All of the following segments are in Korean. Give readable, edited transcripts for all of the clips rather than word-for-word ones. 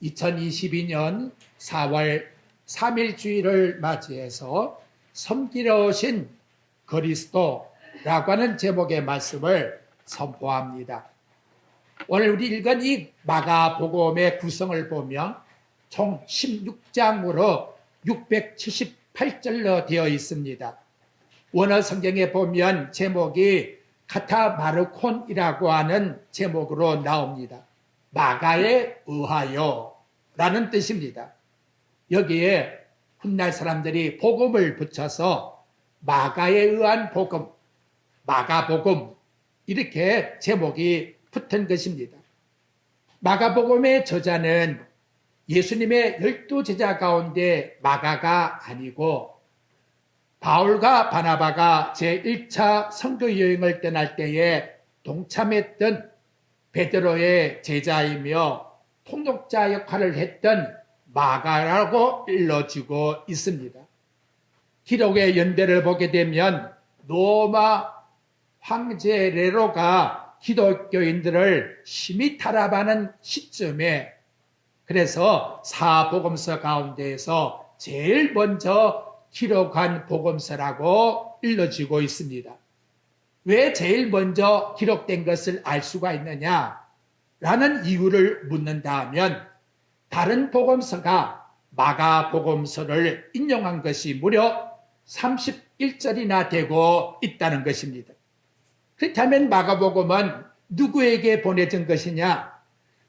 2022년 4월 3일 주일을 맞이해서 섬기러 오신 그리스도라고 하는 제목의 말씀을 선포합니다. 오늘 우리 읽은 이 마가복음의 구성을 보면 총 16장으로 678절로 되어 있습니다. 원어 성경에 보면 제목이 카타마르콘이라고 하는 제목으로 나옵니다. 마가에 의하여 라는 뜻입니다. 여기에 훗날 사람들이 복음을 붙여서 마가에 의한 복음, 마가복음 이렇게 제목이 붙은 것입니다. 마가복음의 저자는 예수님의 12제자 가운데 마가가 아니고 바울과 바나바가 제1차 선교 여행을 떠날 때에 동참했던 베드로의 제자이며 통역자 역할을 했던 마가라고 일러지고 있습니다. 기록의 연대를 보게 되면 로마 황제 네로가 기독교인들을 심히 탄압하는 시점에 그래서 사복음서 가운데에서 제일 먼저 기록한 복음서라고 일러지고 있습니다. 왜 제일 먼저 기록된 것을 알 수가 있느냐라는 이유를 묻는다 하면 다른 복음서가 마가복음서를 인용한 것이 무려 31절이나 되고 있다는 것입니다. 그렇다면 마가복음은 누구에게 보내진 것이냐?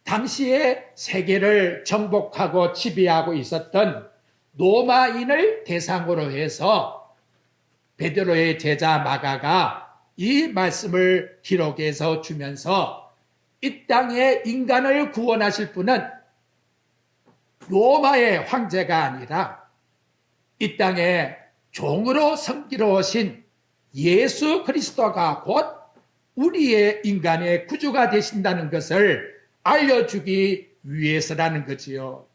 당시에 세계를 정복하고 지배하고 있었던 로마인을 대상으로 해서 베드로의 제자 마가가 이 말씀을 기록해서 주면서 이 땅에 인간을 구원하실 분은 로마의 황제가 아니라 이 땅에 종으로 섬기러 오신 예수 그리스도가 곧 우리의 인간의 구주가 되신다는 것을 알려주기 위해서라는 거지요.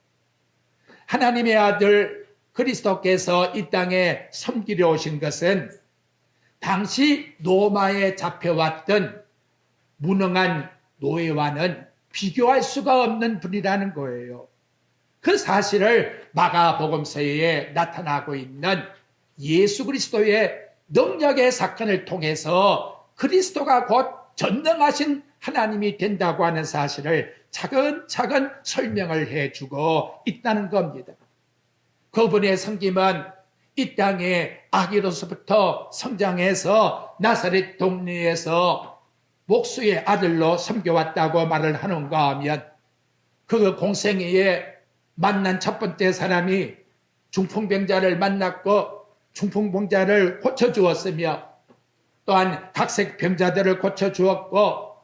하나님의 아들 그리스도께서 이 땅에 섬기려 오신 것은 당시 로마에 잡혀왔던 무능한 노예와는 비교할 수가 없는 분이라는 거예요. 그 사실을 마가복음서에 나타나고 있는 예수 그리스도의 능력의 사건을 통해서 그리스도가 곧 전능하신 하나님이 된다고 하는 사실을 차근차근 설명을 해주고 있다는 겁니다. 그분의 섬김은 이 땅에 아기로서부터 성장해서 나사렛 동네에서 목수의 아들로 섬겨왔다고 말을 하는가 하면 그 공생애에 만난 첫 번째 사람이 중풍병자를 만났고 중풍병자를 고쳐주었으며 또한 각색 병자들을 고쳐주었고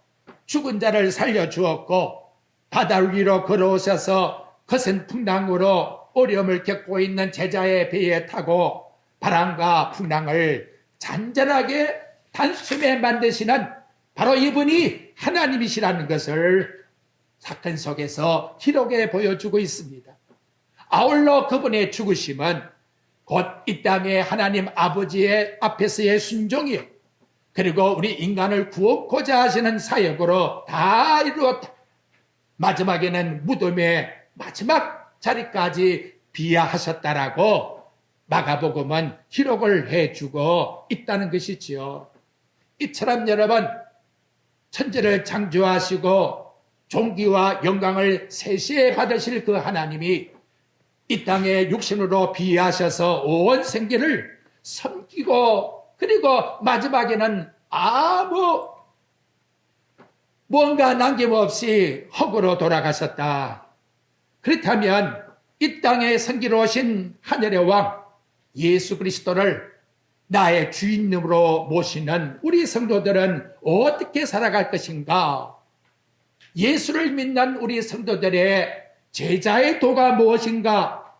죽은 자를 살려주었고 바다 위로 걸어오셔서 거센 풍랑으로 어려움을 겪고 있는 제자의 배에 타고 바람과 풍랑을 잔잔하게 단숨에 만드시는 바로 이분이 하나님이시라는 것을 사건 속에서 기록에 보여주고 있습니다. 아울러 그분의 죽으심은 곧 이 땅의 하나님 아버지의 앞에서의 순종이요 그리고 우리 인간을 구원코자 하시는 사역으로 다 이루었다. 마지막에는 무덤의 마지막 자리까지 비하하셨다라고 마가복음은 기록을 해주고 있다는 것이지요. 이처럼 여러분 천지를 창조하시고 존귀와 영광을 세시에 받으실 그 하나님이 이 땅에 육신으로 비하셔서 온 생기를 섬기고 그리고 마지막에는 뭔가 남김없이 흙으로 돌아가셨다. 그렇다면 이 땅에 섬기러오신 하늘의 왕 예수 그리스도를 나의 주인으로 모시는 우리 성도들은 어떻게 살아갈 것인가? 예수를 믿는 우리 성도들의 제자의 도가 무엇인가?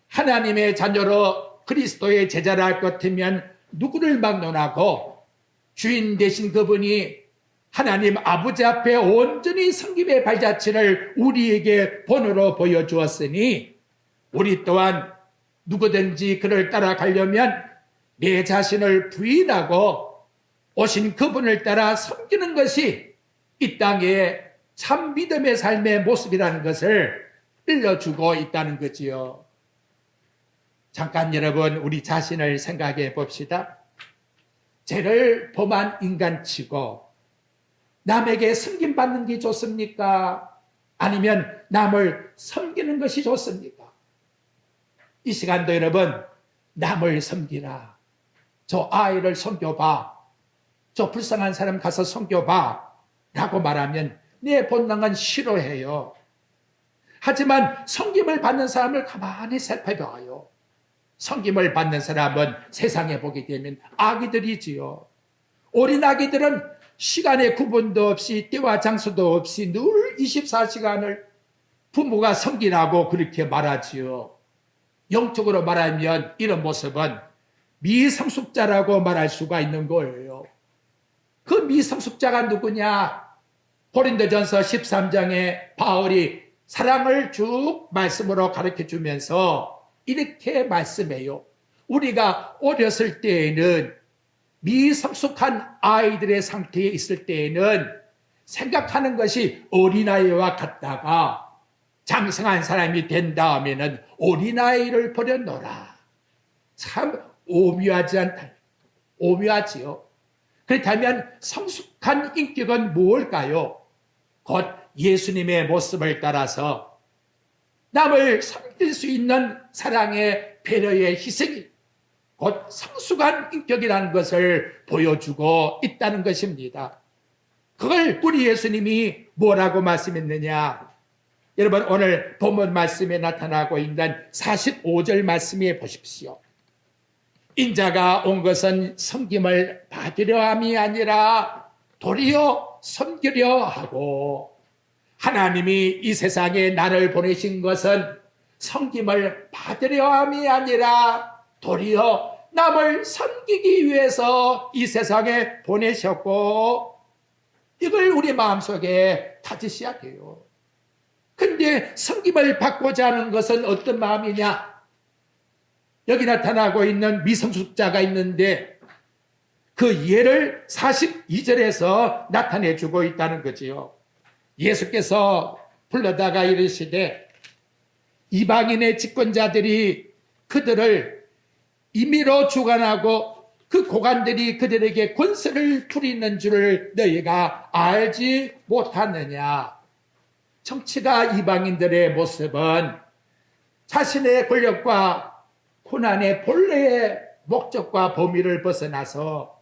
하나님의 자녀로 그리스도의 제자라 할 것 같으면 누구를 막론하고 주인 되신 그분이 하나님 아버지 앞에 온전히 섬김의 발자취를 우리에게 본으로 보여주었으니 우리 또한 누구든지 그를 따라가려면 내 자신을 부인하고 오신 그분을 따라 섬기는 것이 이 땅의 참 믿음의 삶의 모습이라는 것을 일러주고 있다는 거지요. 잠깐 여러분 우리 자신을 생각해 봅시다. 죄를 범한 인간치고 남에게 섬김받는 게 좋습니까? 아니면 남을 섬기는 것이 좋습니까? 이 시간도 여러분 남을 섬기라. 저 아이를 섬겨봐. 저 불쌍한 사람 가서 섬겨봐. 라고 말하면 내 본능은 싫어해요. 하지만 섬김을 받는 사람을 가만히 살펴봐요. 섬김을 받는 사람은 세상에 보게 되면 아기들이지요. 어린 아기들은 시간의 구분도 없이 때와 장소도 없이 늘 24시간을 부모가 섬기라고 그렇게 말하지요. 영적으로 말하면 이런 모습은 미성숙자라고 말할 수가 있는 거예요. 그 미성숙자가 누구냐? 고린도전서 13장에 바울이 사랑을 쭉 말씀으로 가르쳐 주면서 이렇게 말씀해요. 우리가 어렸을 때에는 미성숙한 아이들의 상태에 있을 때에는 생각하는 것이 어린아이와 같다가 장성한 사람이 된 다음에는 어린아이를 버려놓으라. 참 오묘하지 않다. 오묘하지요. 그렇다면 성숙한 인격은 무엇일까요? 곧 예수님의 모습을 따라서 남을 섬길 수 있는 사랑의 배려의 희생이 곧 성숙한 인격이라는 것을 보여주고 있다는 것입니다. 그걸 우리 예수님이 뭐라고 말씀했느냐? 여러분 오늘 본문 말씀에 나타나고 있는 45절 말씀에 보십시오. 인자가 온 것은 섬김을 받으려 함이 아니라 도리어 섬기려 하고, 하나님이 이 세상에 나를 보내신 것은 섬김을 받으려 함이 아니라 도리어 남을 섬기기 위해서 이 세상에 보내셨고, 이걸 우리 마음속에 다지셔야 돼요. 근데 섬김을 받고자 하는 것은 어떤 마음이냐? 여기 나타나고 있는 미성숙자가 있는데 그 예를 42절에서 나타내주고 있다는 거지요. 예수께서 불러다가 이르시되 이방인의 집권자들이 그들을 임의로 주관하고 그 고관들이 그들에게 권세를 부리는 줄을 너희가 알지 못하느냐. 정치가 이방인들의 모습은 자신의 권력과 고난의 본래의 목적과 범위를 벗어나서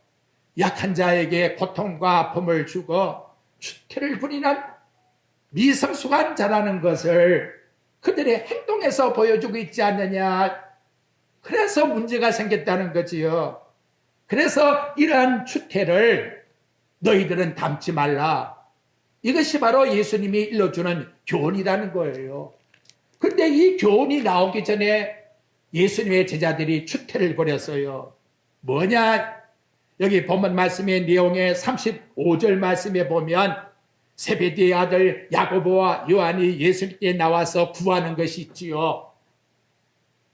약한 자에게 고통과 아픔을 주고 추태를 부리는 미성숙한 자라는 것을 그들의 행동에서 보여주고 있지 않느냐. 그래서 문제가 생겼다는 거지요. 그래서 이러한 추태를 너희들은 담지 말라. 이것이 바로 예수님이 일러주는 교훈이라는 거예요. 그런데 이 교훈이 나오기 전에 예수님의 제자들이 추태를 벌였어요. 뭐냐? 여기 본문 말씀의 내용의 35절 말씀에 보면 세베대의 아들 야고보와 요한이 예수님께 나와서 구하는 것이 있지요.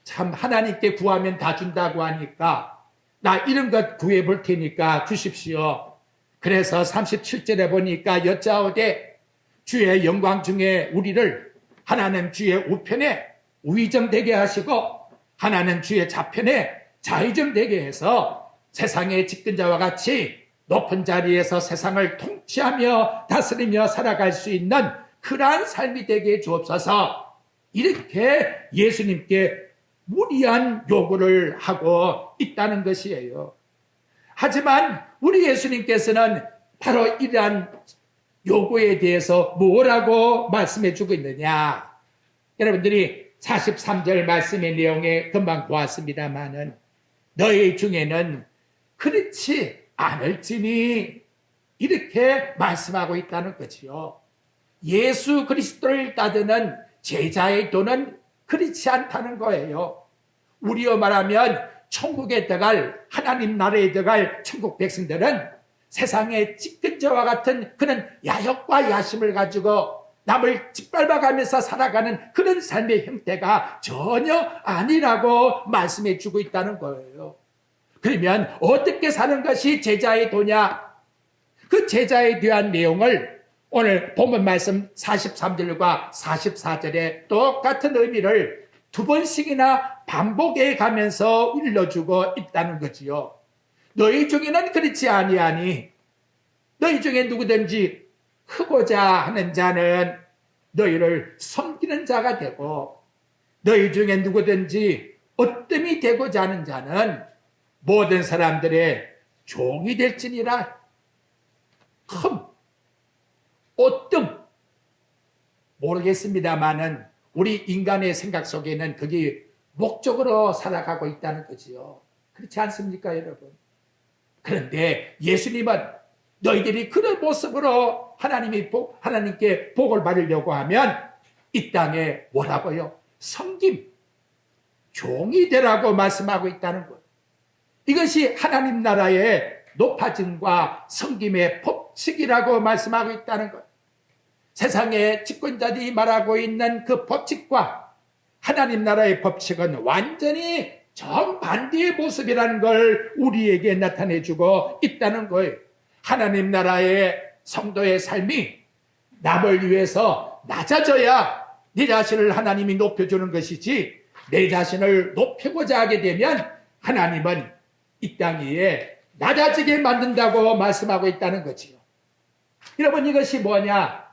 참 하나님께 구하면 다 준다고 하니까 나 이런 것 구해볼 테니까 주십시오. 그래서 37절에 보니까 여짜오되 주의 영광 중에 우리를 하나는 주의 우편에 우의정되게 하시고 하나는 주의 좌편에 좌의정되게 해서 세상의 집권자와 같이 높은 자리에서 세상을 통치하며 다스리며 살아갈 수 있는 그러한 삶이 되게 주옵소서. 이렇게 예수님께 무리한 요구를 하고 있다는 것이에요. 하지만 우리 예수님께서는 바로 이러한 요구에 대해서 뭐라고 말씀해 주고 있느냐. 여러분들이 43절 말씀의 내용에 금방 보았습니다마는 너희 중에는 그렇지 않을지니 이렇게 말씀하고 있다는 거지요. 예수 그리스도를 따르는 제자의 도는 그렇지 않다는 거예요. 우리로 말하면 천국에 들어갈 하나님 나라에 들어갈 천국 백성들은 세상의 집권자와 같은 그런 야욕과 야심을 가지고 남을 짓밟아가면서 살아가는 그런 삶의 형태가 전혀 아니라고 말씀해 주고 있다는 거예요. 그러면 어떻게 사는 것이 제자의 도냐? 그 제자에 대한 내용을 오늘 본문 말씀 43절과 44절에 똑같은 의미를 두 번씩이나 반복해 가면서 일러주고 있다는 거지요. 너희 중에는 그렇지 아니하니 너희 중에 누구든지 크고자 하는 자는 너희를 섬기는 자가 되고 너희 중에 누구든지 어뜸이 되고자 하는 자는 모든 사람들의 종이 될지니라. 어뜸 모르겠습니다만은 우리 인간의 생각 속에는 그게 목적으로 살아가고 있다는 거지요. 그렇지 않습니까, 여러분? 그런데 예수님은 너희들이 그런 모습으로 하나님께 복을 받으려고 하면 이 땅에 뭐라고요? 섬김, 종이 되라고 말씀하고 있다는 것. 이것이 하나님 나라의 높아짐과 섬김의 법칙이라고 말씀하고 있다는 것. 세상의 집권자들이 말하고 있는 그 법칙과 하나님 나라의 법칙은 완전히 정반대의 모습이라는 걸 우리에게 나타내주고 있다는 거예요. 하나님 나라의 성도의 삶이 남을 위해서 낮아져야 내 자신을 하나님이 높여주는 것이지, 내 자신을 높이고자 하게 되면 하나님은 이 땅 위에 낮아지게 만든다고 말씀하고 있다는 거지요. 여러분, 이것이 뭐냐?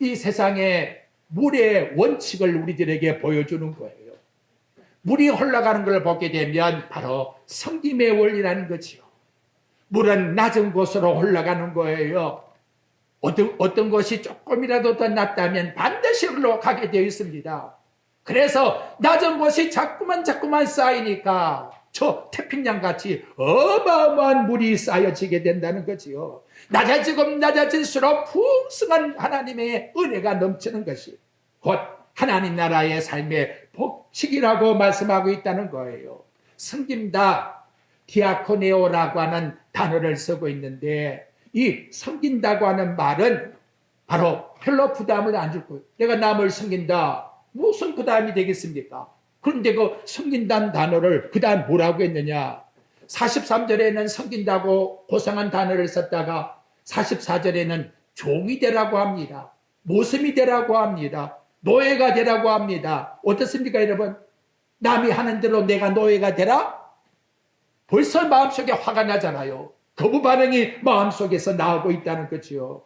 이 세상의 물의 원칙을 우리들에게 보여주는 거예요. 물이 흘러가는 걸 보게 되면 바로 섬김의 원리라는 거지요. 물은 낮은 곳으로 흘러가는 거예요. 어떤 것이 조금이라도 더 낮다면 반드시 흘러가게 되어 있습니다. 그래서 낮은 곳이 자꾸만 쌓이니까 저 태평양 같이 어마어마한 물이 쌓여지게 된다는 거지요. 낮아질수록 풍성한 하나님의 은혜가 넘치는 것이 곧 하나님 나라의 삶의 법칙이라고 말씀하고 있다는 거예요. 섬긴다, 디아코네오라고 하는 단어를 쓰고 있는데, 이 섬긴다고 하는 말은 바로 별로 부담을 안 줄 거예요. 내가 남을 섬긴다, 무슨 부담이 되겠습니까? 그런데 그 섬긴다는 단어를 그 다음 뭐라고 했느냐? 43절에는 섬긴다고 고상한 단어를 썼다가 44절에는 종이 되라고 합니다. 모습이 되라고 합니다. 노예가 되라고 합니다. 어떻습니까, 여러분? 남이 하는 대로 내가 노예가 되라? 벌써 마음속에 화가 나잖아요. 거부 반응이 마음속에서 나오고 있다는 거지요.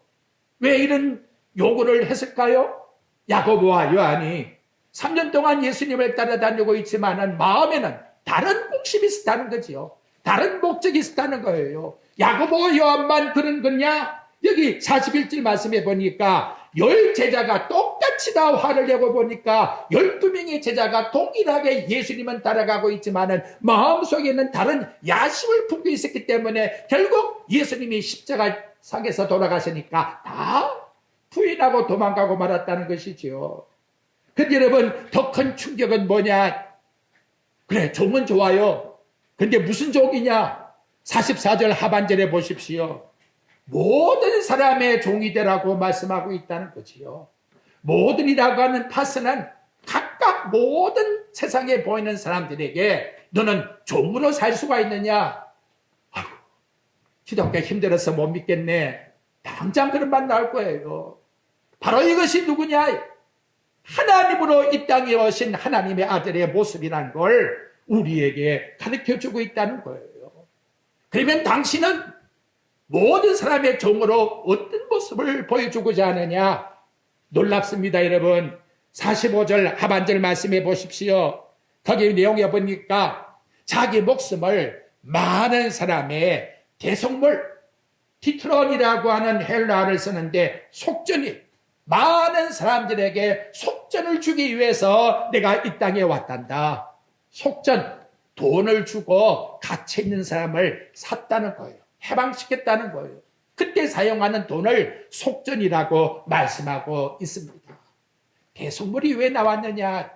왜 이런 요구를 했을까요? 야고보와 요한이 3년 동안 예수님을 따라다니고 있지만은 마음에는 다른 공심이 있었다는 거지요. 다른 목적이 있었다는 거예요. 야고보와 요한만 그런 거냐? 여기 41절 말씀해 보니까 10 제자가 똑같이 다 화를 내고 보니까 12명의 제자가 동일하게 예수님은 따라가고 있지만은 마음속에는 다른 야심을 품고 있었기 때문에 결국 예수님이 십자가상에서 돌아가시니까 다 부인하고 도망가고 말았다는 것이지요. 근데 여러분, 더 큰 충격은 뭐냐? 그래, 종은 좋아요. 근데 무슨 종이냐? 44절 하반절에 보십시오. 모든 사람의 종이 되라고 말씀하고 있다는 거지요. 모든이라고 하는 파스는 각각 모든 세상에 보이는 사람들에게 너는 종으로 살 수가 있느냐? 아이고, 기독교 힘들어서 못 믿겠네. 당장 그런 말 나올 거예요. 바로 이것이 누구냐? 하나님으로 이 땅에 오신 하나님의 아들의 모습이라는 걸 우리에게 가르쳐주고 있다는 거예요. 그러면 당신은 모든 사람의 종으로 어떤 모습을 보여주고자 하느냐? 놀랍습니다, 여러분. 45절 하반절 말씀해 보십시오. 거기 내용에 보니까 자기 목숨을 많은 사람의 대속물, 티트론이라고 하는 헬라어를 쓰는데 속전이, 많은 사람들에게 속전을 주기 위해서 내가 이 땅에 왔단다. 속전, 돈을 주고 갇혀 있는 사람을 샀다는 거예요. 해방시켰다는 거예요. 그때 사용하는 돈을 속전이라고 말씀하고 있습니다. 대속물이 왜 나왔느냐?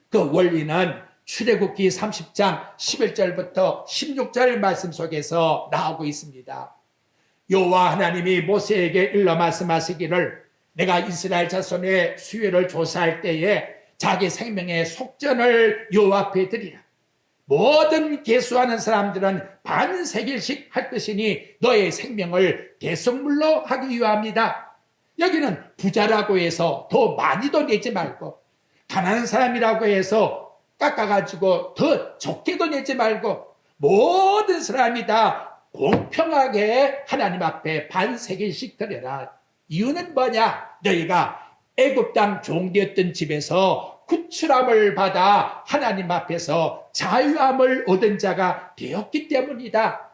그 원리는 출애굽기 30장 11절부터 16절 말씀 속에서 나오고 있습니다. 여호와 하나님이 모세에게 일러 말씀하시기를 내가 이스라엘 자손의 수요를 조사할 때에 자기 생명의 속전을 여호와 앞에 드리라. 모든 계수하는 사람들은 반세겔씩 할 것이니 너의 생명을 대속물로 하기 위함이다. 여기는 부자라고 해서 더 많이도 내지 말고, 가난한 사람이라고 해서 깎아가지고 더 적게도 내지 말고, 모든 사람이 다 공평하게 하나님 앞에 반세겔씩 드려라. 이유는 뭐냐? 너희가 애굽 땅 종되었던 집에서 구출함을 받아 하나님 앞에서 자유함을 얻은 자가 되었기 때문이다.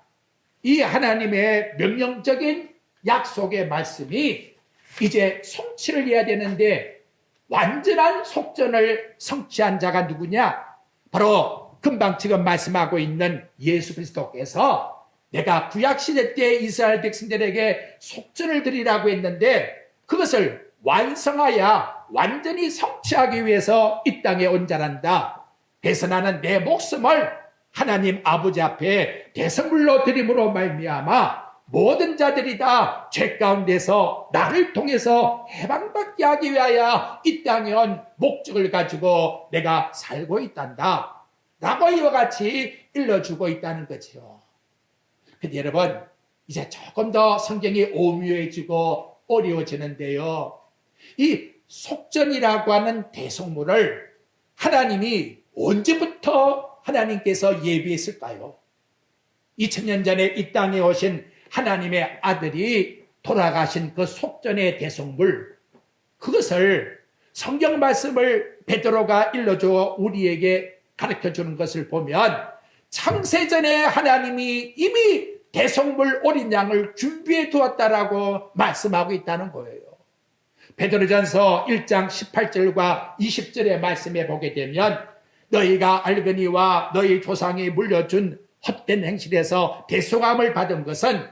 이 하나님의 명령적인 약속의 말씀이 이제 성취를 해야 되는데, 완전한 속전을 성취한 자가 누구냐? 바로 금방 지금 말씀하고 있는 예수 그리스도께서 내가 구약시대 때 이스라엘 백성들에게 속전을 드리라고 했는데, 그것을 완성하여 완전히 성취하기 위해서 이 땅에 온 자란다. 그래서 나는 내 목숨을 하나님 아버지 앞에 대성물로 드림으로 말미암아 모든 자들이 다 죄 가운데서 나를 통해서 해방받게 하기 위하여 이 땅에 온 목적을 가지고 내가 살고 있단다 라고 이와 같이 일러주고 있다는 거죠. 근데 여러분, 이제 조금 더 성경이 오묘해지고 어려워지는데요, 이 속전이라고 하는 대속물을 하나님이 언제부터 하나님께서 예비했을까요? 2000년 전에 이 땅에 오신 하나님의 아들이 돌아가신 그 속전의 대속물, 그것을 성경 말씀을 베드로가 일러줘 우리에게 가르쳐주는 것을 보면 창세전에 하나님이 이미 대속물 어린 양을 준비해 두었다라고 말씀하고 있다는 거예요. 베드로전서 1장 18절과 20절의 말씀에 보게 되면 너희가 알거니와 너희 조상이 물려준 헛된 행실에서 대속함을 받은 것은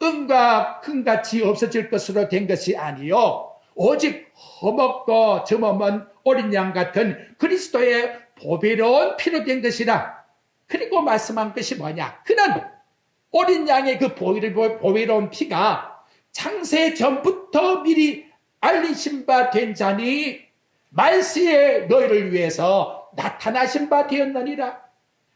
은과 금같이 없어질 것으로 된 것이 아니요 오직 허먹고 점없는 어린 양 같은 그리스도의 보배로운 피로 된 것이라. 그리고 말씀한 것이 뭐냐? 그는 어린 양의 그 보배로운 피가 창세 전부터 미리 알리신 바 된 자니 말세에 너희를 위해서 나타나신 바 되었느니라.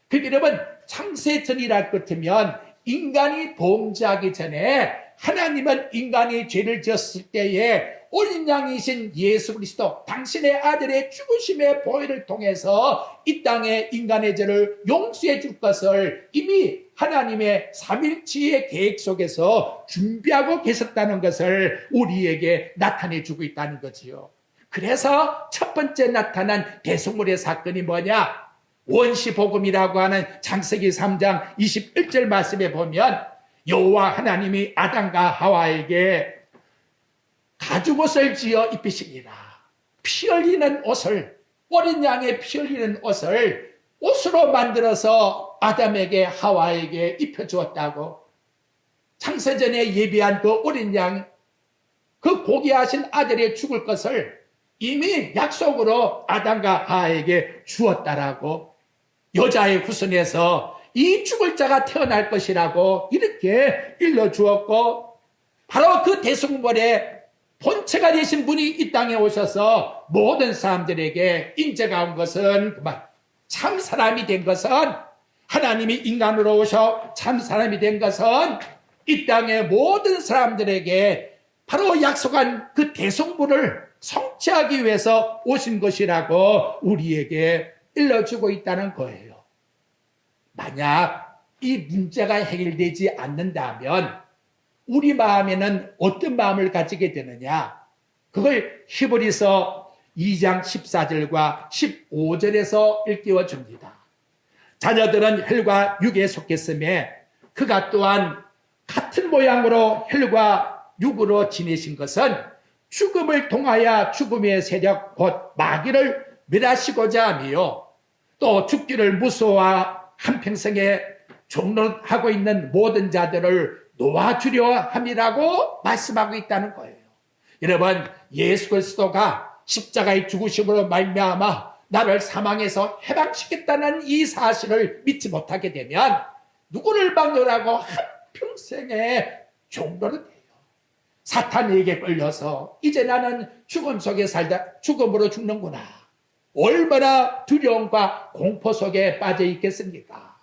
그 여러분, 창세 전이랄 것 같으면 인간이 범죄하기 전에 하나님은 인간이 죄를 지었을 때에 어린 양이신 예수 그리스도 당신의 아들의 죽으심의 보혈을 통해서 이 땅에 인간의 죄를 용서해 줄 것을 이미 하나님의 삼일치의 계획 속에서 준비하고 계셨다는 것을 우리에게 나타내 주고 있다는 거지요. 그래서 첫 번째 나타난 대속물의 사건이 뭐냐? 원시복음이라고 하는 창세기 3장 21절 말씀에 보면 여호와 하나님이 아담과 하와에게 가죽옷을 지어 입히시니라. 피 흘리는 옷을, 어린 양의 피 흘리는 옷을 옷으로 만들어서 아담에게 하와에게 입혀주었다고. 창세전에 예비한 그 어린 양, 그 고귀하신 아들이 죽을 것을 이미 약속으로 아담과 하와에게 주었다라고. 여자의 후손에서 이 죽을 자가 태어날 것이라고 이렇게 일러주었고, 바로 그 대속물의 본체가 되신 분이 이 땅에 오셔서 모든 사람들에게 인재가 온 것은 그만 참 사람이 된 것은, 하나님이 인간으로 오셔 참 사람이 된 것은 이 땅의 모든 사람들에게 바로 약속한 그 대속물을 성취하기 위해서 오신 것이라고 우리에게 일러주고 있다는 거예요. 만약 이 문제가 해결되지 않는다면 우리 마음에는 어떤 마음을 가지게 되느냐? 그걸 히브리서 2장 14절과 15절에서 일깨워 줍니다. 자녀들은 혈과 육에 속했음에 그가 또한 같은 모양으로 혈과 육으로 지내신 것은 죽음을 통하여 죽음의 세력 곧 마귀를 멸하시고자 하며 또 죽기를 무서워하 한평생에 종론하고 있는 모든 자들을 놓아주려 함이라고 말씀하고 있다는 거예요. 여러분, 예수 그리스도가 십자가의 죽으심으로 말미암아 나를 사망에서 해방시켰다는 이 사실을 믿지 못하게 되면 누구를 막론하고 한평생에 종로를 해요. 사탄에게 끌려서 이제 나는 죽음 속에 살다 죽음으로 죽는구나. 얼마나 두려움과 공포 속에 빠져 있겠습니까?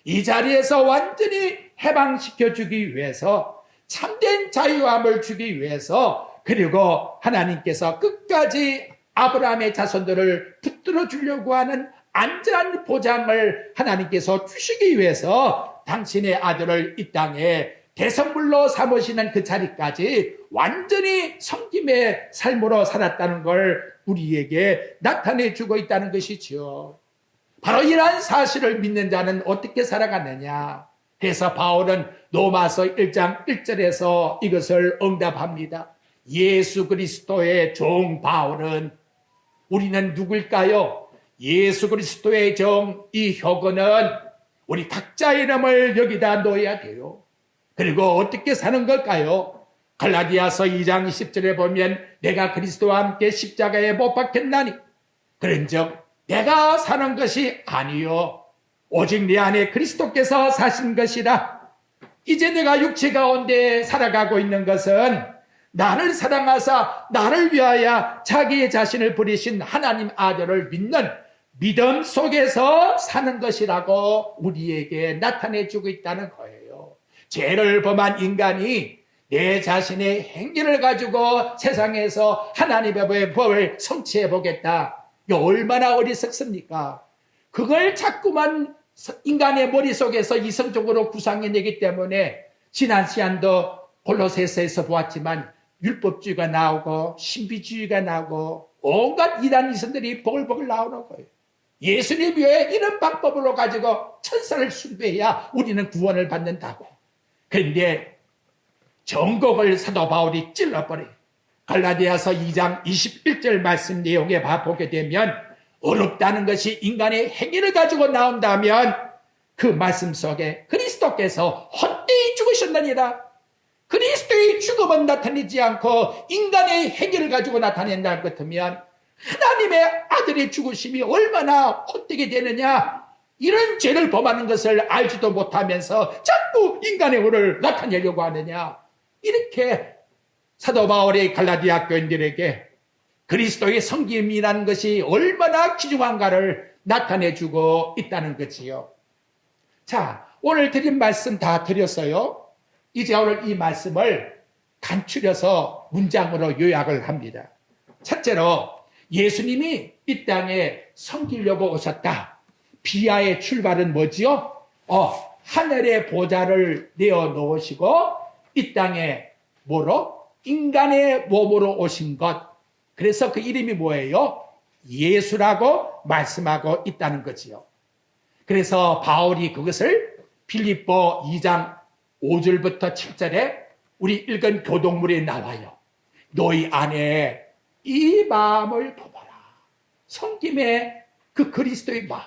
이 자리에서 완전히 해방시켜 주기 위해서, 참된 자유함을 주기 위해서, 그리고 하나님께서 끝까지 아브라함의 자손들을 붙들어 주려고 하는 안전한 보장을 하나님께서 주시기 위해서 당신의 아들을 이 땅에 대성물로 삼으시는 그 자리까지 완전히 섬김의 삶으로 살았다는 걸 우리에게 나타내 주고 있다는 것이지요. 바로 이러한 사실을 믿는 자는 어떻게 살아가느냐. 그래서 바울은 로마서 1장 1절에서 이것을 응답합니다. 예수 그리스도의 종 바울은, 우리는 누굴까요? 예수 그리스도의 종, 이 혁어는 우리 각자의 이름을 여기다 놓아야 돼요. 그리고 어떻게 사는 걸까요? 갈라디아서 2장 20절에 보면 내가 그리스도와 함께 십자가에 못 박혔나니 그런즉 내가 사는 것이 아니요 오직 내 안에 그리스도께서 사신 것이라. 이제 내가 육체 가운데 살아가고 있는 것은 나를 사랑하사 나를 위하여 자기의 자신을 버리신 하나님 아들을 믿는 믿음 속에서 사는 것이라고 우리에게 나타내주고 있다는 거예요. 죄를 범한 인간이 내 자신의 행위를 가지고 세상에서 하나님의 법을 성취해 보겠다. 이거 얼마나 어리석습니까? 그걸 자꾸만 인간의 머릿속에서 이성적으로 구상해내기 때문에 지난 시간도 골로새서에서 보았지만 율법주의가 나오고 신비주의가 나오고 온갖 이단 이성들이 보글보글 나오는 거예요. 예수님 외에 이런 방법으로 가지고 천사를 숭배해야 우리는 구원을 받는다고. 그런데 정곡을 사도 바울이 찔러버려요. 갈라디아서 2장 21절 말씀 내용에 보게 되면 어렵다는 것이 인간의 행위를 가지고 나온다면 그 말씀 속에 그리스도께서 헛되이 죽으셨느니라. 그리스도의 죽음은 나타내지 않고 인간의 행위를 가지고 나타낸다는 것 같으면 하나님의 아들의 죽으심이 얼마나 헛되게 되느냐. 이런 죄를 범하는 것을 알지도 못하면서 자꾸 인간의 의를 나타내려고 하느냐. 이렇게 사도 바울의 갈라디아 교인들에게 그리스도의 섬김이라는 것이 얼마나 귀중한가를 나타내주고 있다는 거지요. 자, 오늘 드린 말씀 다 드렸어요. 이제 오늘 이 말씀을 간추려서 문장으로 요약을 합니다. 첫째로 예수님이 이 땅에 섬기려고 오셨다. 비하의 출발은 뭐지요? 하늘의 보좌를 내어놓으시고 이 땅에 뭐로? 인간의 몸으로 오신 것. 그래서 그 이름이 뭐예요? 예수라고 말씀하고 있다는 거지요. 그래서 바울이 그것을 빌립보 2장 5절부터 7절에 우리 읽은 교동물에 나와요. 너희 안에 이 마음을 품어라. 섬김의 그 그리스도의 마음.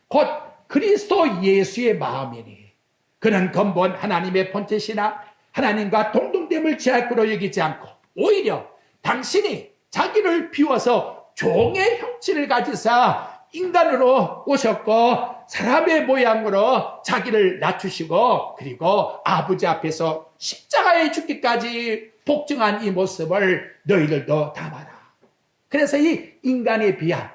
곧 그리스도 예수의 마음이니 그는 근본 하나님의 본체시나 하나님과 동등됨을 제할거로 여기지 않고 오히려 당신이 자기를 비워서 종의 형체를 가지사 인간으로 오셨고 사람의 모양으로 자기를 낮추시고 그리고 아버지 앞에서 십자가에 죽기까지 복종한 이 모습을 너희들도 담아라. 그래서 이 인간의 비하,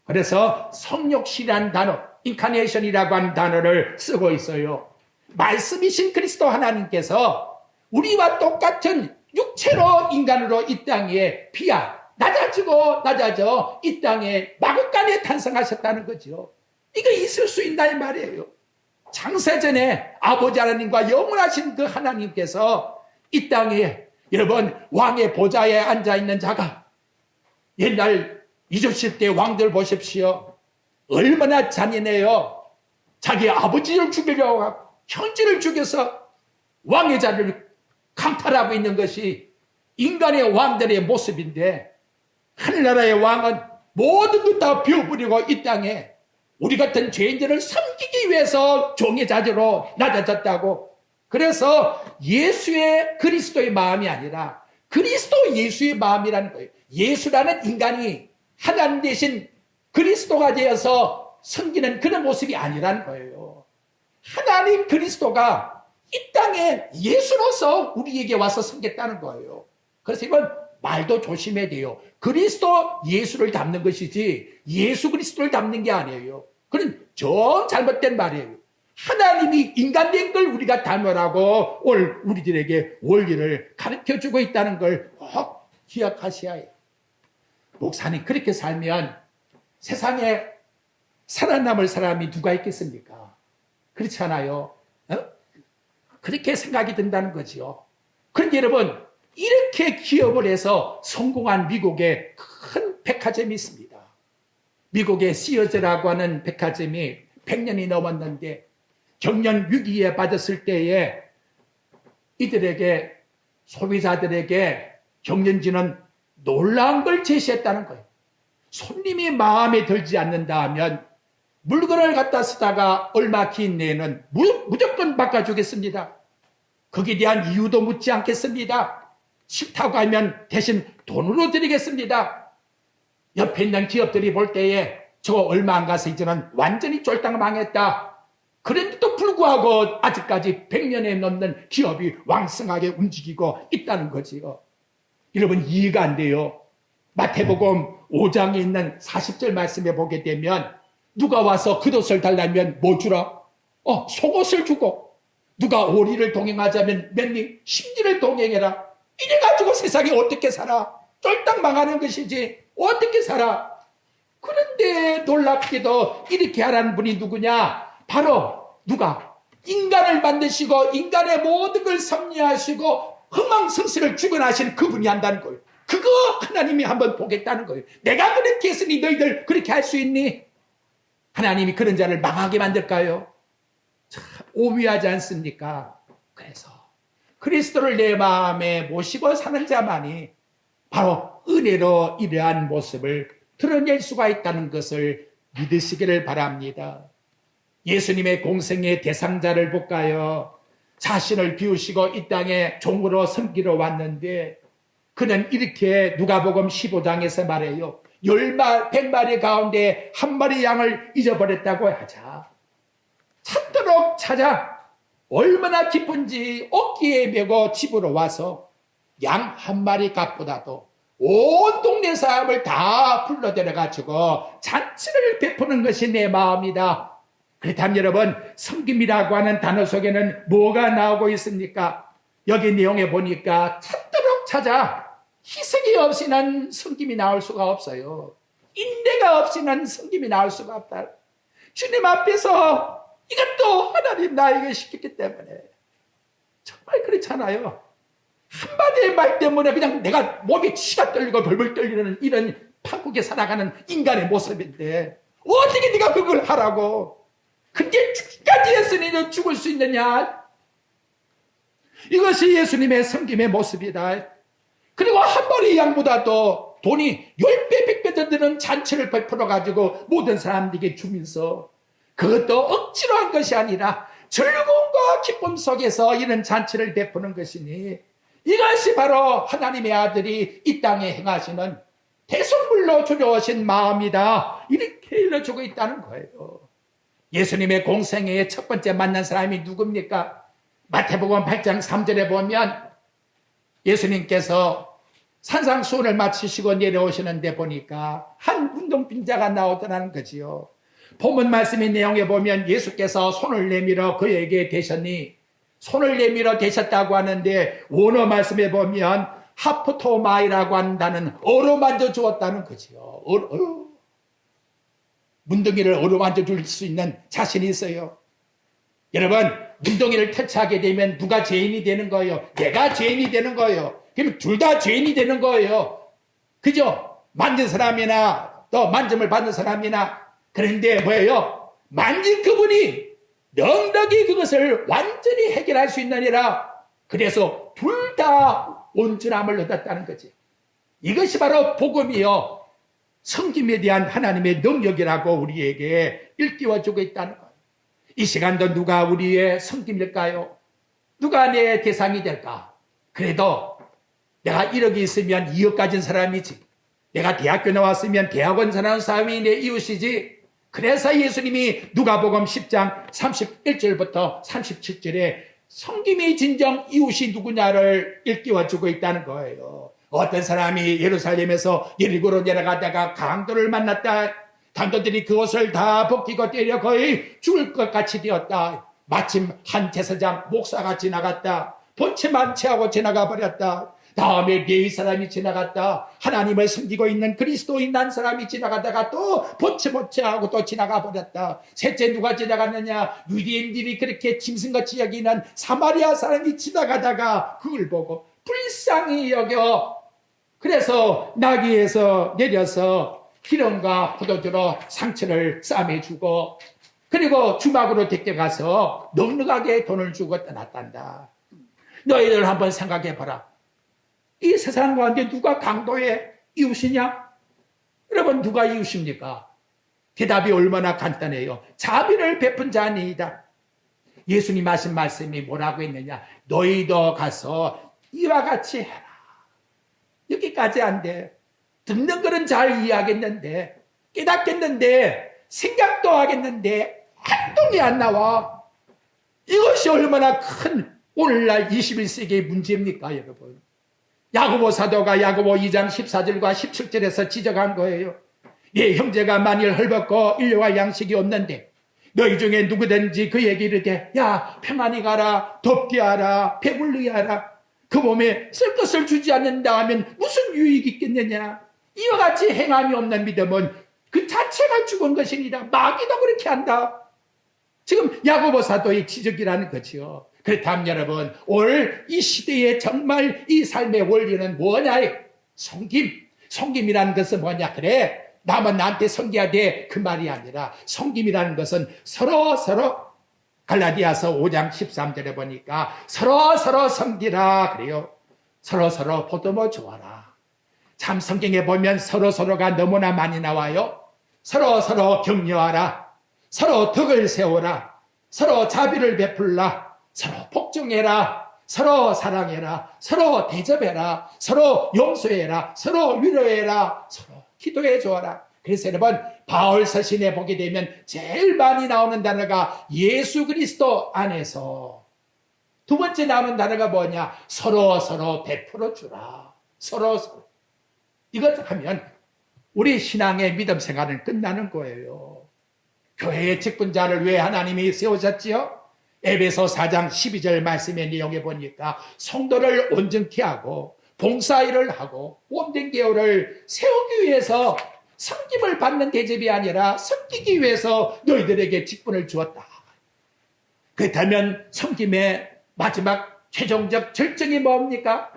그래서 성육신이라는 단어, 인카네이션이라고 하는 단어를 쓰고 있어요. 말씀이신 그리스도 하나님께서 우리와 똑같은 육체로 인간으로 이 땅에 비하, 낮아져 이 땅에 마구간에 탄생하셨다는 거죠. 이거 있을 수 있나 이 말이에요. 창세전에 아버지 하나님과 영원하신 그 하나님께서 이 땅에 여러분 왕의 보좌에 앉아있는 자가 옛날 잊으실 때 왕들 보십시오. 얼마나 잔인해요. 자기 아버지를 죽이려고 하고 형제를 죽여서 왕의 자리를 강탈하고 있는 것이 인간의 왕들의 모습인데 하늘나라의 왕은 모든 것 다 비워버리고 이 땅에 우리 같은 죄인들을 섬기기 위해서 종의 자세로 낮아졌다고. 그래서 예수의 그리스도의 마음이 아니라 그리스도 예수의 마음이라는 거예요. 예수라는 인간이 하나님 대신 그리스도가 되어서 섬기는 그런 모습이 아니라는 거예요. 하나님 그리스도가 이 땅에 예수로서 우리에게 와서 섬겼다는 거예요. 그래서 이건 말도 조심해야 돼요. 그리스도 예수를 닮는 것이지 예수 그리스도를 닮는 게 아니에요. 그건 저 잘못된 말이에요. 하나님이 인간된 걸 우리가 닮으라고 우리들에게 원리를 가르쳐주고 있다는 걸 꼭 기억하셔야 해요. 목사님 그렇게 살면 세상에 살아남을 사람이 누가 있겠습니까? 그렇지 않아요? 그렇게 생각이 든다는 거지요. 그런데 여러분 이렇게 기업을 해서 성공한 미국에 큰 백화점이 있습니다. 미국의 시어즈라고 하는 백화점이 100년이 넘었는데 경년 위기에 빠졌을 때에 이들에게 소비자들에게 경년지는 놀라운 걸 제시했다는 거예요. 손님이 마음에 들지 않는다 하면 물건을 갖다 쓰다가 얼마 긴 내에는 무조건 바꿔주겠습니다. 거기에 대한 이유도 묻지 않겠습니다. 싫다고 하면 대신 돈으로 드리겠습니다. 옆에 있는 기업들이 볼 때에 저거 얼마 안 가서 이제는 완전히 쫄딱 망했다. 그런데도 불구하고 아직까지 100년에 넘는 기업이 왕성하게 움직이고 있다는 거지요. 여러분 이해가 안 돼요. 마태복음 5장에 있는 40절 말씀에 보게 되면 누가 와서 겉옷을 달라면 뭐 주라? 속옷을 주고 누가 오리를 동행하자면 맨니 심리를 동행해라. 이래가지고 세상에 어떻게 살아? 쫄딱 망하는 것이지 어떻게 살아? 그런데 놀랍게도 이렇게 하라는 분이 누구냐? 바로 누가? 인간을 만드시고 인간의 모든 걸 섭리하시고 흥망성쇠를 주관하시는 그분이 한다는 거예요. 그거 하나님이 한번 보겠다는 거예요. 내가 그렇게 했으니 너희들 그렇게 할 수 있니? 하나님이 그런 자를 망하게 만들까요? 참 오묘하지 않습니까? 그래서 그리스도를 내 마음에 모시고 사는 자만이 바로 은혜로 이러한 모습을 드러낼 수가 있다는 것을 믿으시기를 바랍니다. 예수님의 공생의 대상자를 볼까요? 자신을 비우시고 이 땅에 종으로 섬기러 왔는데 그는 이렇게 누가복음 15장에서 말해요. 100마리 가운데 한 마리 양을 잊어버렸다고 하자. 찾도록 찾아 얼마나 기쁜지 어깨에 메고 집으로 와서 양 한 마리 값보다도 온 동네 사람을 다 불러들여가지고 잔치를 베푸는 것이 내 마음이다. 그렇다면 여러분 섬김이라고 하는 단어 속에는 뭐가 나오고 있습니까? 여기 내용에 보니까 찾도록 찾아 희생이 없이는 섬김이 나올 수가 없어요. 인내가 없이는 섬김이 나올 수가 없다. 주님 앞에서 이것도 하나님 나에게 시켰기 때문에 정말 그렇잖아요. 한마디의 말 때문에 그냥 내가 몸이 치가 떨리고 벌벌 떨리는 이런 파국에 살아가는 인간의 모습인데 어떻게 네가 그걸 하라고? 근데 죽기까지 했으니 너 죽을 수 있느냐? 이것이 예수님의 섬김의 모습이다. 그리고 한 마리 양보다도 돈이 10배, 100배 더 드는 잔치를 베풀어가지고 모든 사람들에게 주면서 그것도 억지로 한 것이 아니라 즐거움과 기쁨 속에서 이런 잔치를 베푸는 것이니 이것이 바로 하나님의 아들이 이 땅에 행하시는 대속물로 주려오신 마음이다. 이렇게 일러주고 있다는 거예요. 예수님의 공생애의 첫 번째 만난 사람이 누굽니까? 마태복음 8장 3절에 보면 예수님께서 산상수훈을 마치시고 내려오시는데 보니까 한 운동빈자가 나오더라는 거지요. 본문 말씀의 내용에 보면 예수께서 손을 내밀어 그에게 대셨니? 손을 내밀어 대셨다고 하는데 원어 말씀에 보면 하프토마이라고 한다는 어루만져 주었다는 거지요. 문둥이를 어루만져 줄 수 있는 자신이 있어요. 여러분 문둥이를 터치하게 되면 누가 죄인이 되는 거예요? 내가 죄인이 되는 거예요. 그럼 둘 다 죄인이 되는 거예요. 그죠? 만진 사람이나 또 만짐을 받는 사람이나. 그런데 뭐예요? 만진 그분이 넉넉히 그것을 완전히 해결할 수 있느니라. 그래서 둘 다 온전함을 얻었다는 거지. 이것이 바로 복음이요. 섬김에 대한 하나님의 능력이라고 우리에게 일깨워주고 있다는 거예요. 이 시간도 누가 우리의 섬김일까요? 누가 내 대상이 될까? 그래도 내가 1억이 있으면 2억 가진 사람이지. 내가 대학교 나왔으면 대학원 사는 사람이 내 이웃이지. 그래서 예수님이 누가복음 10장 31절부터 37절에 섬김이 진정 이웃이 누구냐를 일깨워주고 있다는 거예요. 어떤 사람이 예루살렘에서 예리고로 내려가다가 강도를 만났다. 강도들이 그 옷을 다 벗기고 때려 거의 죽을 것 같이 되었다. 마침 한 제사장 목사가 지나갔다. 본체만 채하고 지나가 버렸다. 다음에 네 사람이 지나갔다. 하나님을 섬기고 있는 그리스도인 한 사람이 지나가다가 또 본체 하고 또 지나가 버렸다. 셋째 누가 지나갔느냐? 유대인들이 그렇게 짐승같이 여기는 사마리아 사람이 지나가다가 그걸 보고 불쌍히 여겨. 그래서 나귀에서 내려서 기름과 포도주로 상처를 싸매주고 그리고 주막으로 데려가서 넉넉하게 돈을 주고 떠났단다. 너희들 한번 생각해봐라. 이 세상 가운데 누가 강도의 이웃이냐? 여러분 누가 이웃입니까? 대답이 얼마나 간단해요. 자비를 베푼 자니이다. 예수님 하신 말씀이 뭐라고 했느냐? 너희도 가서 이와 같이 해라. 여기까지 안 돼. 듣는 거는 잘 이해하겠는데 깨닫겠는데 생각도 하겠는데 행동이 안 나와. 이것이 얼마나 큰 오늘날 21세기의 문제입니까 여러분? 야고보 사도가 야고보 2장 14절과 17절에서 지적한 거예요. 네 형제가 만일 헐벗고 일용할 양식이 없는데 너희 중에 누구든지 그에게 이르되 야 평안히 가라 덥게 하라 배불리게 하라 그 몸에 쓸 것을 주지 않는다 하면 무슨 유익이 있겠느냐. 이와 같이 행함이 없는 믿음은 그 자체가 죽은 것이니라. 마귀도 그렇게 한다. 지금 야고보 사도의 지적이라는 거지요. 그렇다면 여러분 올 이 시대에 정말 이 삶의 원리는 뭐냐? 섬김이라는 것은 뭐냐? 그래 남은 나한테 섬겨야 돼 그 말이 아니라 섬김이라는 것은 서로 갈라디아서 5장 13절에 보니까 서로 섬기라 그래요. 서로 보듬어 주어라. 참 성경에 보면 서로가 너무나 많이 나와요. 서로 격려하라. 서로 덕을 세워라. 서로 자비를 베풀라. 서로 복종해라. 서로 사랑해라. 서로 대접해라. 서로 용서해라. 서로 위로해라. 서로 기도해 주어라. 그래서 여러분 바울 서신에 보게 되면 제일 많이 나오는 단어가 예수 그리스도 안에서 두 번째 나오는 단어가 뭐냐? 서로 베풀어 주라. 서로 이것 하면 우리 신앙의 믿음 생활은 끝나는 거예요. 교회의 직분자를 왜 하나님이 세우셨지요? 에베소 4장 12절 말씀의 내용에 보니까 성도를 온전케 하고 봉사일을 하고 온된 교회를 세우기 위해서 섬김을 받는 대접이 아니라 섬기기 위해서 너희들에게 직분을 주었다. 그렇다면 섬김의 마지막 최종적 절정이 뭡니까?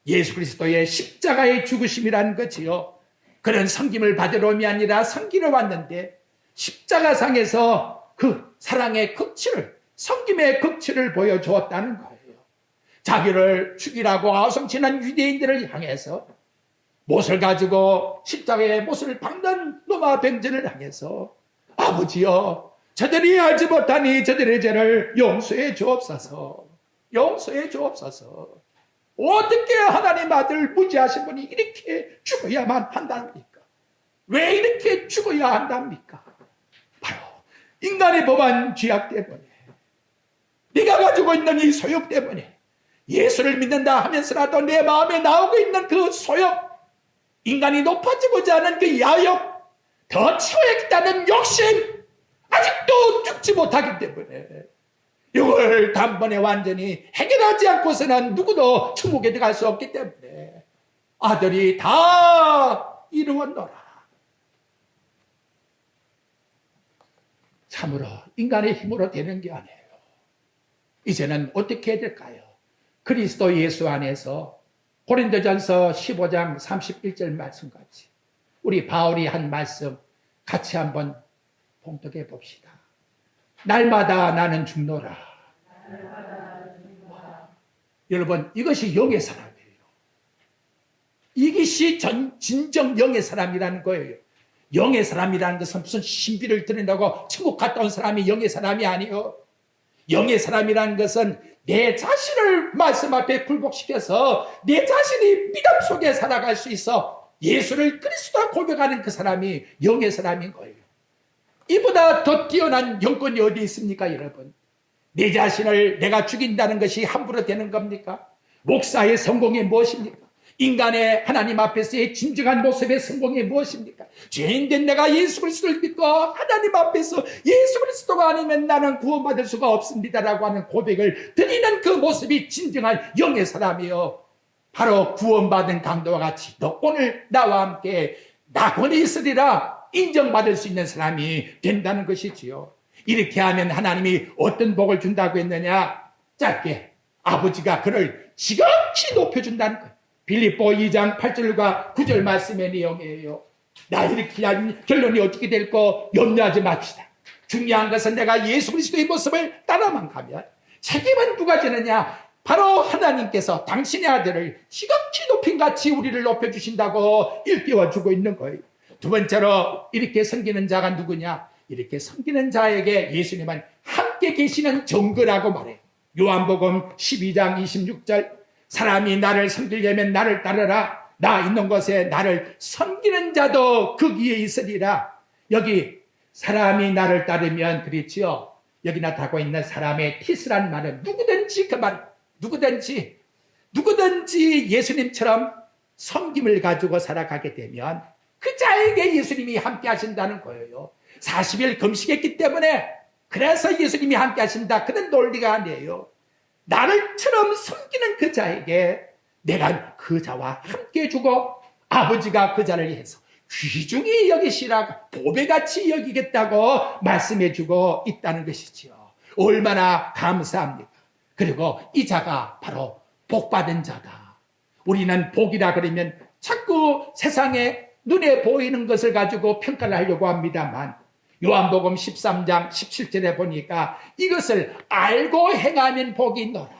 예수 그리스도의 십자가의 죽으심이라는 거지요. 그런 섬김을 받으러 옴이 아니라 섬기러 왔는데 십자가상에서 그 사랑의 극치를 섬김의 극치를 보여주었다는 거예요. 자기를 죽이라고 아우성치는 유대인들을 향해서 못을 가지고 십자가에 못을 박는 노마 병전을 향해서 아버지여 저들이 알지 못하니 저들의 죄를 용서해 주옵소서. 용서해 주옵소서. 어떻게 하나님 아들 무지하신 분이 이렇게 죽어야만 한답니까? 왜 이렇게 죽어야 한답니까? 바로 인간의 법한 죄악 때문에 네가 가지고 있는 이 소욕 때문에 예수를 믿는다 하면서라도 내 마음에 나오고 있는 그 소욕, 인간이 높아지고자 하는 그 야욕, 더 치워야겠다는 욕심, 아직도 죽지 못하기 때문에 이걸 단번에 완전히 해결하지 않고서는 누구도 천국에 들어갈 수 없기 때문에 아들이 다 이루었노라. 참으로 인간의 힘으로 되는 게 아니에요. 이제는 어떻게 해야 될까요? 그리스도 예수 안에서 고린도전서 15장 31절 말씀같이 우리 바울이 한 말씀 같이 한번 봉독해 봅시다. 날마다 나는 죽노라. 여러분 이것이 영의 사람이에요. 이것이 진정 영의 사람이라는 거예요. 영의 사람이라는 것은 무슨 신비를 드린다고 천국 갔다 온 사람이 영의 사람이 아니에요. 영의 사람이라는 것은 내 자신을 말씀 앞에 굴복시켜서 내 자신이 믿음 속에 살아갈 수 있어 예수를 그리스도라 고백하는 그 사람이 영의 사람인 거예요. 이보다 더 뛰어난 영권이 어디 있습니까 여러분? 내 자신을 내가 죽인다는 것이 함부로 되는 겁니까? 목사의 성공이 무엇입니까? 인간의 하나님 앞에서의 진정한 모습의 성공이 무엇입니까? 죄인된 내가 예수 그리스도를 믿고 하나님 앞에서 예수 그리스도가 아니면 나는 구원받을 수가 없습니다라고 하는 고백을 드리는 그 모습이 진정한 영의 사람이요, 바로 구원받은 강도와 같이 너 오늘 나와 함께 낙원에 있으리라 인정받을 수 있는 사람이 된다는 것이지요. 이렇게 하면 하나님이 어떤 복을 준다고 했느냐? 짧게 아버지가 그를 지극히 높여준다는 거예요. 빌립보 2장 8절과 9절 말씀의 내용이에요. 나 이렇게 한 결론이 어떻게 될 거 염려하지 맙시다. 중요한 것은 내가 예수 그리스도의 모습을 따라만 가면 책임은 누가 지느냐? 바로 하나님께서 당신의 아들을 지극히 높인 같이 우리를 높여주신다고 일깨워주고 있는 거예요. 두 번째로 이렇게 섬기는 자가 누구냐? 이렇게 섬기는 자에게 예수님은 함께 계시는 정거라고 말해요. 요한복음 12장 26절, 사람이 나를 섬기려면 나를 따르라. 나 있는 곳에 나를 섬기는 자도 거기에 있으리라. 여기 사람이 나를 따르면 그렇지요. 여기 나타나고 있는 사람의 티스란 말은 누구든지, 그 말, 누구든지 예수님처럼 섬김을 가지고 살아가게 되면 그 자에게 예수님이 함께 하신다는 거예요. 40일 금식했기 때문에 그래서 예수님이 함께 하신다, 그런 논리가 아니에요. 나를처럼 섬기는 그 자에게 내가 그 자와 함께 주고 아버지가 그 자를 위해서 귀중히 여기시라 보배같이 여기겠다고 말씀해주고 있다는 것이지요. 얼마나 감사합니까? 그리고 이 자가 바로 복받은 자다. 우리는 복이라 그러면 자꾸 세상에 눈에 보이는 것을 가지고 평가를 하려고 합니다만, 요한복음 13장 17절에 보니까 이것을 알고 행하면 복이 있노라.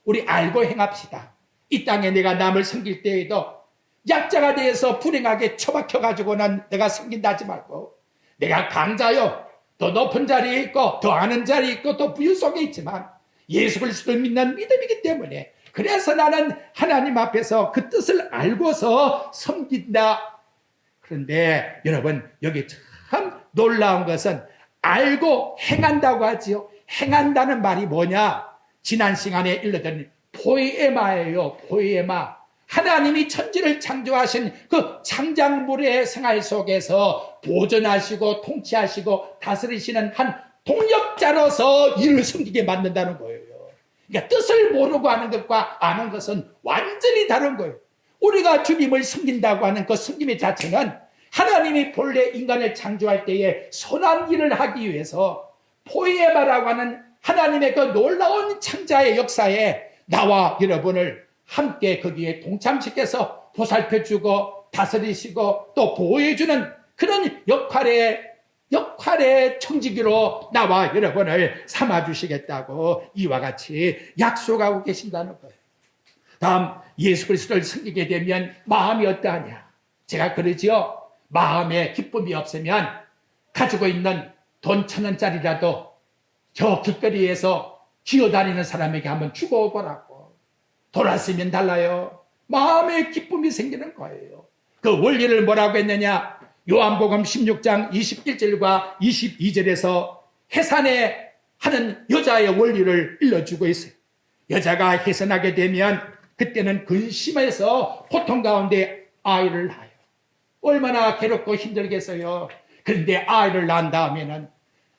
우리 알고 행합시다. 이 땅에 내가 남을 섬길 때에도 약자가 되어서 불행하게 처박혀가지고는 내가 섬긴다 하지 말고, 내가 강자요, 더 높은 자리에 있고 더 아는 자리에 있고 더 부유 속에 있지만 예수 그리스도를 믿는 믿음이기 때문에, 그래서 나는 하나님 앞에서 그 뜻을 알고서 섬긴다. 그런데 여러분, 여기 참 놀라운 것은 알고 행한다고 하지요. 행한다는 말이 뭐냐? 지난 시간에 일러드린 포에마예요. 포에마. 하나님이 천지를 창조하신 그 창작물의 생활 속에서 보존하시고 통치하시고 다스리시는 한 동력자로서 이를 섬기게 만든다는 거예요. 그러니까 뜻을 모르고 하는 것과 아는 것은 완전히 다른 거예요. 우리가 주님을 섬긴다고 하는 그 섬김의 자체는 하나님이 본래 인간을 창조할 때에 선한 일을 하기 위해서 포에마라고 하는 하나님의 그 놀라운 창자의 역사에 나와 여러분을 함께 거기에 동참시켜서 보살펴주고 다스리시고 또 보호해주는 그런 역할의 청지기로 나와 여러분을 삼아주시겠다고 이와 같이 약속하고 계신다는 거예요. 다음, 예수 그리스도를 섬기게 되면 마음이 어떠하냐? 제가 그러지요. 마음에 기쁨이 없으면 가지고 있는 돈 1,000원짜리라도 저 길거리에서 기어다니는 사람에게 한번 주고 오거라고. 돌았으면 달라요. 마음에 기쁨이 생기는 거예요. 그 원리를 뭐라고 했느냐? 요한복음 16장 21절과 22절에서 해산에 하는 여자의 원리를 일러주고 있어요. 여자가 해산하게 되면 그때는 근심해서 고통 가운데 아이를 낳아요. 얼마나 괴롭고 힘들겠어요. 그런데 아이를 낳은 다음에는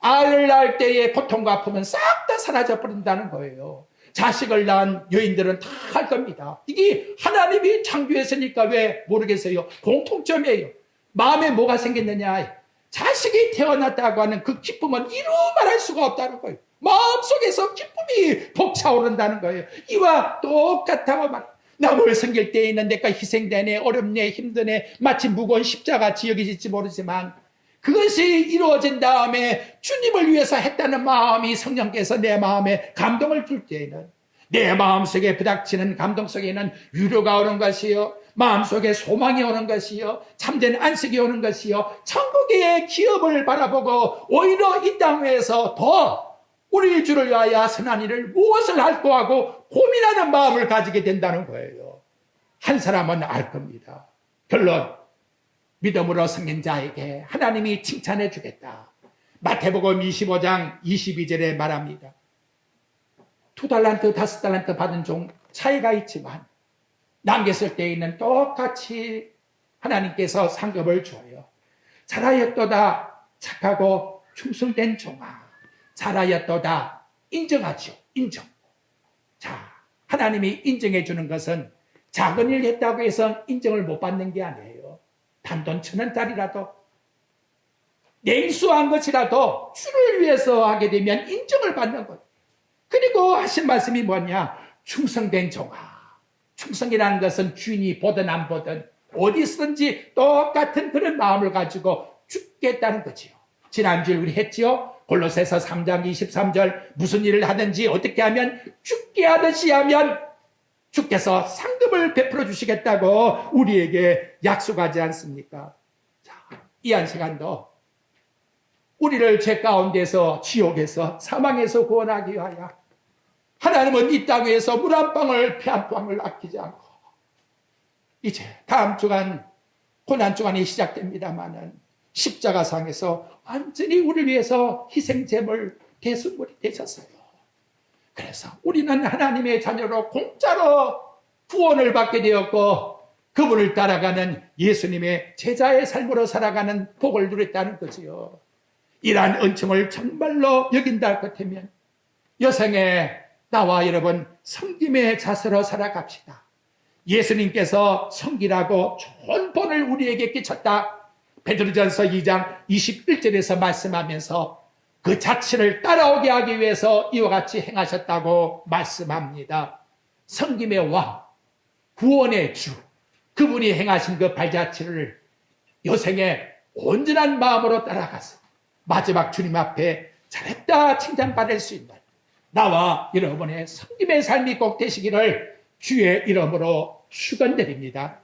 아이를 낳을 때의 고통과 아픔은 싹 다 사라져 버린다는 거예요. 자식을 낳은 여인들은 다 할 겁니다. 이게 하나님이 창조했으니까 왜 모르겠어요. 공통점이에요. 마음에 뭐가 생겼느냐? 자식이 태어났다고 하는 그 기쁨은 이루 말할 수가 없다는 거예요. 마음속에서 기쁨이 벅차오른다는 거예요. 이와 똑같다고 말해요. 남을 섬길 때에는 내가 희생되네, 어렵네, 힘드네, 마치 무거운 십자가같이 여겨질지 모르지만 그것이 이루어진 다음에 주님을 위해서 했다는 마음이 성령께서 내 마음에 감동을 줄 때에는, 내 마음속에 부닥치는 감동 속에는 위로가 오는 것이요, 마음속에 소망이 오는 것이요, 참된 안식이 오는 것이요, 천국의 기업을 바라보고 오히려 이 땅에서 더 우리 주를 위하여 선한 일을 무엇을 할까 하고 고민하는 마음을 가지게 된다는 거예요. 한 사람은 알 겁니다. 결론, 믿음으로 섬긴 자에게 하나님이 칭찬해 주겠다. 마태복음 25장 22절에 말합니다. 2달란트, 5달란트 받은 종 차이가 있지만 남겼을 때에는 똑같이 하나님께서 상급을 줘요. 잘하였도다 착하고 충성된 종아. 잘하였도다 인정하죠. 인정. 자, 하나님이 인정해 주는 것은 작은 일 했다고 해서 인정을 못 받는 게 아니에요. 단돈 1,000원짜리라도 냉수한 것이라도 주를 위해서 하게 되면 인정을 받는 거예요. 그리고 하신 말씀이 뭐냐? 충성된 종아. 충성이라는 것은 주인이 보든 안 보든 어디 쓰든지 똑같은 그런 마음을 가지고 죽겠다는 거지요. 지난주에 우리 했지요. 골로새서 3장 23절 무슨 일을 하든지 어떻게 하면 죽게 하듯이 하면 주께서 상급을 베풀어 주시겠다고 우리에게 약속하지 않습니까? 자, 이 한 시간도 우리를 죄 가운데서 지옥에서 사망에서 구원하기 위하여 하나님은 이 땅에서 물 한 방울 피 한 방울 아끼지 않고 이제 다음 주간 고난 주간이 시작됩니다마는 십자가상에서 완전히 우리를 위해서 희생제물 대속물이 되셨어요. 그래서 우리는 하나님의 자녀로 공짜로 구원을 받게 되었고 그분을 따라가는 예수님의 제자의 삶으로 살아가는 복을 누렸다는 거지요. 이러한 은총을 정말로 여긴다 할 것 같으면 여생에 나와 여러분 섬김의 자세로 살아갑시다. 예수님께서 섬기라고 좋은 본을 우리에게 끼쳤다. 베드로전서 2장 21절에서 말씀하면서 그 자취를 따라오게 하기 위해서 이와 같이 행하셨다고 말씀합니다. 섬김의 왕, 구원의 주, 그분이 행하신 그 발자취를 여생에 온전한 마음으로 따라가서 마지막 주님 앞에 잘했다 칭찬받을 수 있는 나와 여러분의 섬김의 삶이 꼭 되시기를 주의 이름으로 축원드립니다.